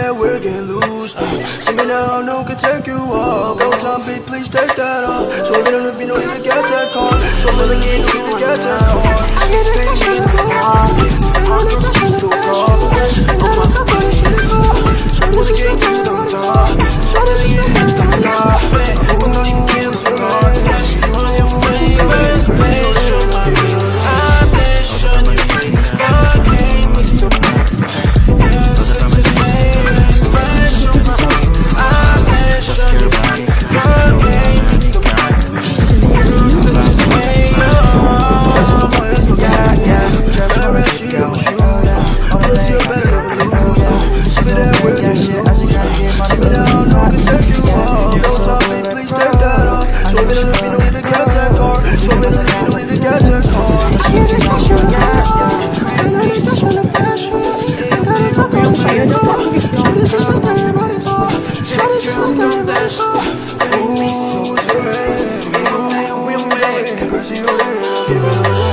that we're getting loose. See me now, no can take you off. Go time, beat, please take that off. So we don't need to get that car. So we don't need to get that car. I get that cash on the car. I want that cash on the fashion. I gotta talk about this shit it's all. Show this is not there, but it's all. Show this is not there, but it's all. We're not even getting so hard. On your famous page, show my real. I've been showing you things. God gave me so much. You're such a famous page, show my real. I've been showing you things. God gave me so much. You're such a famous. Yeah. Just wanna keep going. Put your better never lose. Spit that word, that shit. I just gotta get my spit out, no can take you off. No time, babe, please take that off. So we don't need to get that car. So we don't need to get that car. I get this cash on the car. I know this cash on the fashion. I gotta talk on the shit it's all. Show this is not there, but it's all. Show this is not there, but it's all. Ooh, sweet. Crazy over there, give it away.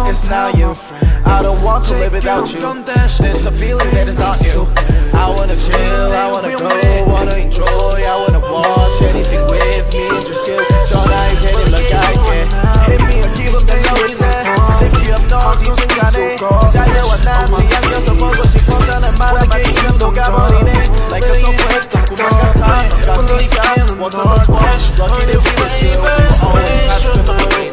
It's now you. I don't want to live without you. There's a feeling that is not you. I wanna chill, I wanna go, wanna enjoy, I wanna watch anything with me. Just you, 전화할 테니 like I can. Hit me or give up the noise. 내 기억 너 뒤중간에 달려와 나한테 안겨서 보고 싶었다는 말만 지금 녹아버리네. Like a software 꿈만 같아. 가슴이가 원서서 swash. Lucky to be with you. Always pass to the way.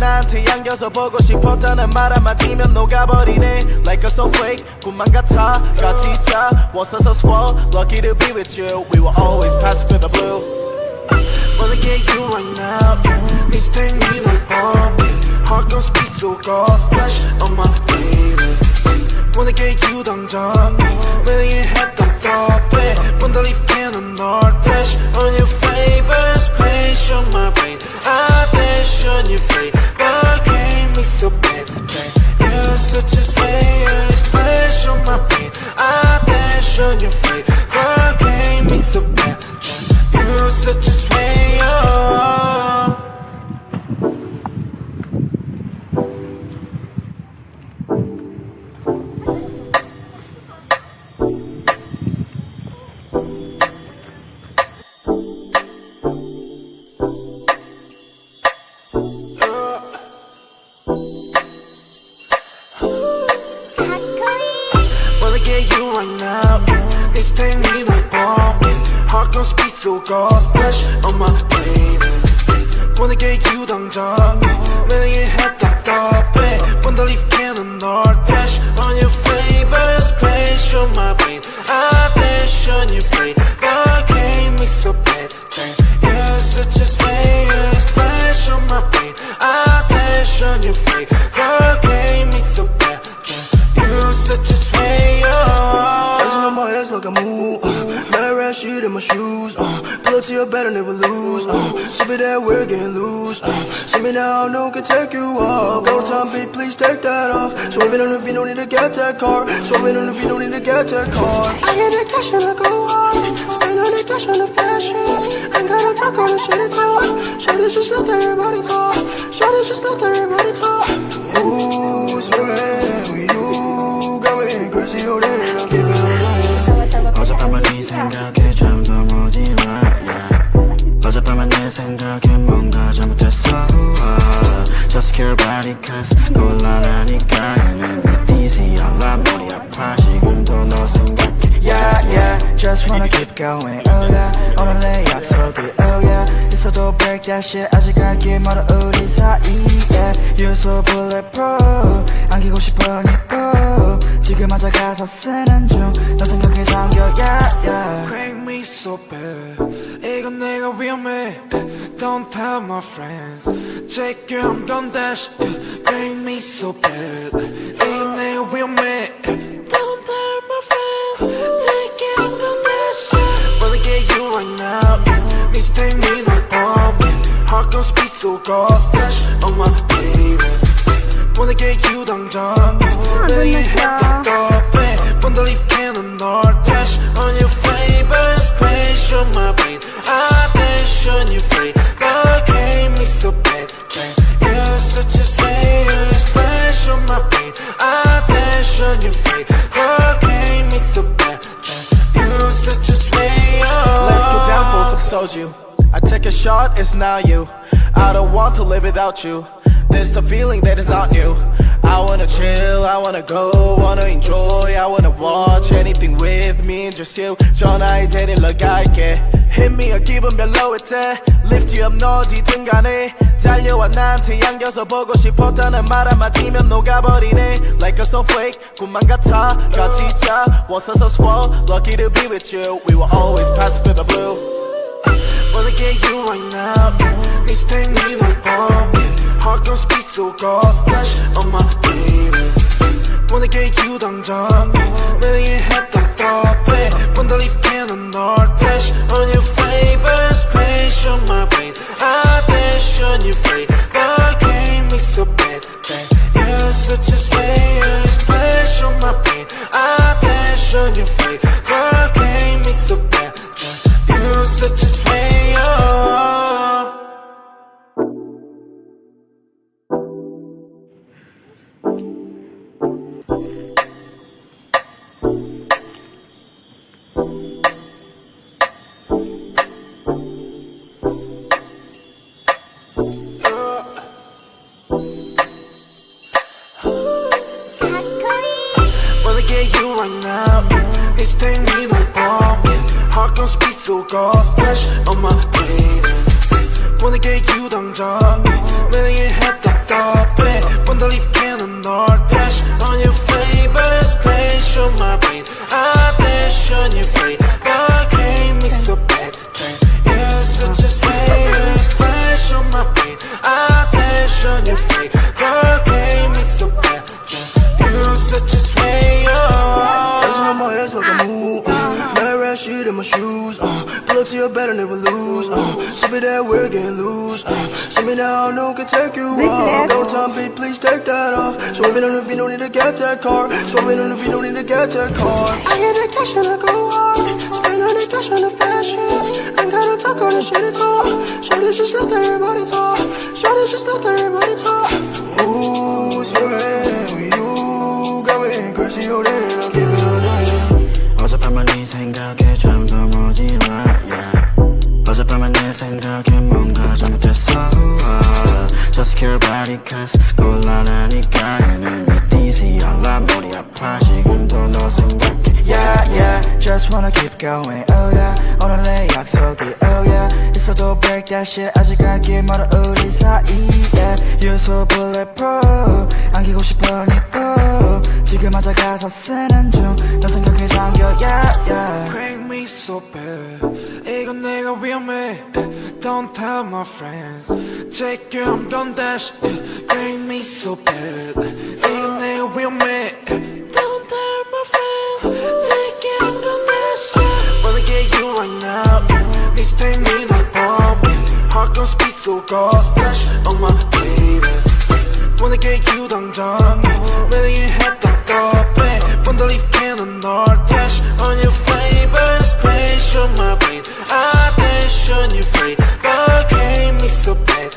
나한테 안겨서 보고 싶었다는 말 한마디면 녹아버리네. Like a snowflake 꿈만 같아 같이 자 원서서 swell. Lucky to be with you. We will always pass for the blue. Wanna get you right now. It's take me like Barbie. Heart gon' speak so cold. Splash on my baby. Wanna get you 당장. Really ain't had them copy. When the leaf can on north dash on your favorite place on my brain. I dash on your face. God gave me so bad. You're such a splash on my brain. I dash on your face. God gave me so bad. You're such a splash. You right now, it's take me like Barbie. Heart gon' speak so cold. Splash on my baby. Wanna get you 당장. Really ain't had that copy. When the leaf can on north dash on your favorite splash on my brain. I dash on your face. God gave me so bad. You're such a splash on my brain. I dash on your face. God gave me so bad. You're such a like a move, mad rat shit in my shoes, pull up to your bed and never lose, ship it that we're getting loose, see me now, no can take you off, go time, beat, please take that off, so we don't need to get that car, so we don't need to get that car. I get that cash and I go hard, spend all that cash on the fashion, ain't gotta talk on the shit it's all, show this is not everybody talk, show this is not everybody talk. Ooh, swear, you going crazy over there, I'll give it away. 어젯밤은 네 생각에 잠도 못 일어 yeah. 어젯밤은 내 생각에 뭔가 잘못했어 just wanna keep going oh yeah 오늘 내 약속이 oh yeah 있어도 break that shit 아직 갈 길 멀어 우리 사이에 You're so bulletproof 안기고 싶은 이뻐 지금 앉아 가사 쓰는 중 너 생각에 잠겨 yeah yeah Crank me so bad 이건 내가 위험해 Don't tell my friends Check it I'm gon' dash Crank me so bad 이건 내가 위험해 Don't tell my friends Check it I'm gon' dash Wanna get you right now Mixtape me no bomb Heart gon' speed so ghost Dash on my baby Wanna get you 당장 내게 했던 거배 Wonder if can or not Dash on your flavor Splash on my brain I dash on your face But gave me so bad You're such a slayer Splash on my brain I dash on your face But gave me so bad You're such a slayer Let's get down for some soju. I take a shot, it's now you. I don't want to live without you. There's the feeling that is not new. I wanna chill, I wanna go, wanna enjoy, I wanna watch anything with me and just you. 전화에 데리러 갈게. Hit me or 기분 별로일 때 Lift you up 너 어디든 간에 달려와 나한테 안겨서 보고 싶었다는 말 한마디면 녹아버리네 Like a snowflake 꿈만 같아 같이 자 Was so swell Lucky to be with you We will always pass with the blue Wanna get you right now Mixtape me no bomb Heart gon' speed so ghost Splash on my baby Wanna get you 당장 매일 했던 더배 Wonder if can or not Dash on your flavor Splash on my brain I dash on your face But gave me so bad You're such a slayer Splash on my brain I dash on your face But gave me so bad You're such a slayer Wanna get you right now Mixtape me no bomb Heart gon' speed so ghost Splash on my baby Wanna get you 당장 매일 했던 더배 Wonder if can or not Dash on your flavor Splash on my brain I dash on your face But gave me so bad You're such a slayer Splash on my brain I dash on your face But gave me so bad You're such a slayer Dancing on my ass like a move, mad rat shit in my shoes, pull up to your bed and never lose, ship it that we're getting loose, ship me now, I know can take you off, no time, babe, please take that off, swerving on the beat, no need to get that car, swerving on the beat, no need to get that car, I get that cash and I go hard, spend all the cash on the fashion, ain't gotta talk on the shit at all, show this just let everybody talk, show this just let everybody talk, ooh, swerving with you, got me crazy, oh damn, I'll keep it on that. 어젯밤만 네 생각에 잠도 못 일어 yeah. 어젯밤만 내 생각에 뭔가 잘못됐어 Just care about it cause 곤란하니까 And it's easy 알람 머리 아파 지금도 너 생각해 Yeah yeah Just wanna keep going oh yeah 오늘 내 약속이 oh yeah 있어도 break that shit 아직 갈 길 멀어 우리 사이에 You're so bulletproof 안기고 싶은 이뻐 지금 앉아 가사 쓰는 중 너 생각에 잠겨 yeah yeah Crank me so bad 이건 내가 위험해 Don't tell my friends Check it I'm gon' dash Crank me so bad 이건 내가 위험해 Don't tell my friends Check it I'm gon' dash Wanna get you right now Mixtape me no bomb Heart gon' speed so ghost Splash on my baby Wanna get you 당장 매일 했던 거배 Wonder if can or not Dash on your flavor Splash on my brain I dash on your face But gave me so bad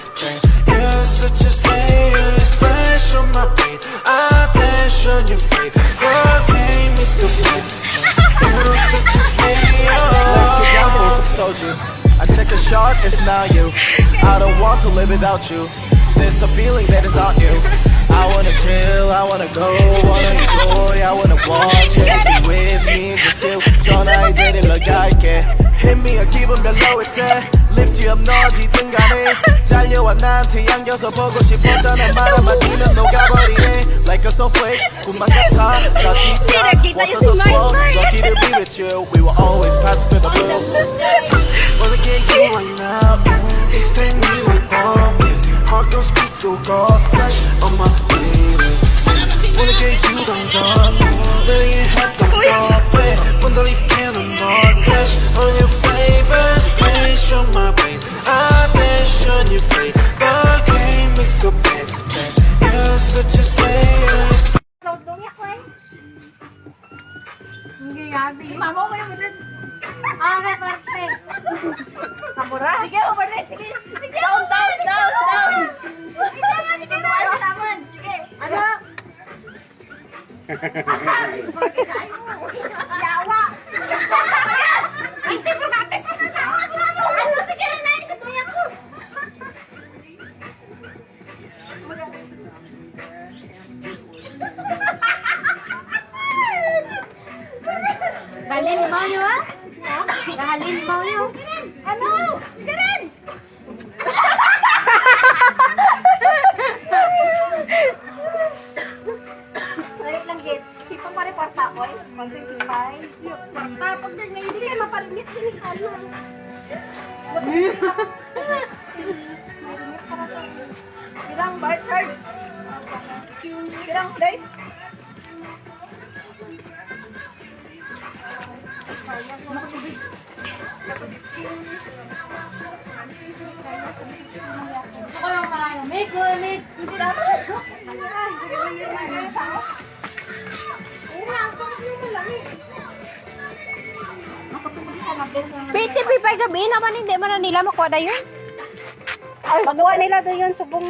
You're such a slayer Splash on my brain I dash on your face But gave me so bad You're such a slayer Let's get down for some soju. I take a shot, it's now you. I don't want to live without you. There's the feeling that is not new. I wanna chill, I wanna go, wanna enjoy, I wanna watch anything with me and just you. 전화에 데리러 때 lift you up 너 어디든 간에 달려와 나한테 안겨서 보고 싶었다는 말 한마디면 녹아버리네 Like a snowflake 꿈만 같아 나 진짜 Was so slow Lucky to be with you We will always pass for the blue Wanna get you right now. It's take me like bomb. Heart goes beat so cold. Splash on my baby. Wanna get you 당장. Really ain't had the copy. When the leaf can on cash on your flavor. Splash on my brain. I dash on your face. The game is so bad. You're such a slayer. Hindi gabi. Mama ko yung mudan. Okay, perfect. Kamura? Sige, umarte. Sige. Down. Sige, taman. Sige, taman. Sige. Ano? Yawa. Ay, pero kate sa natawa. Ano, sige na yun. Katuya ko. Galin mo yun, ha? Gahalin mo yun. Ano? Sige rin! Wait lang, Git. Sipang pa-report ako, eh. 125. Pag nag-naisip, sige, maparimit. Ano? Ilang bar chart? Ilang date? Ako yung malamig, malamig. Hindi dapat. PTP pa gabi naman hindi man na nila makuha na yun. Magawa nila doon yun, subong.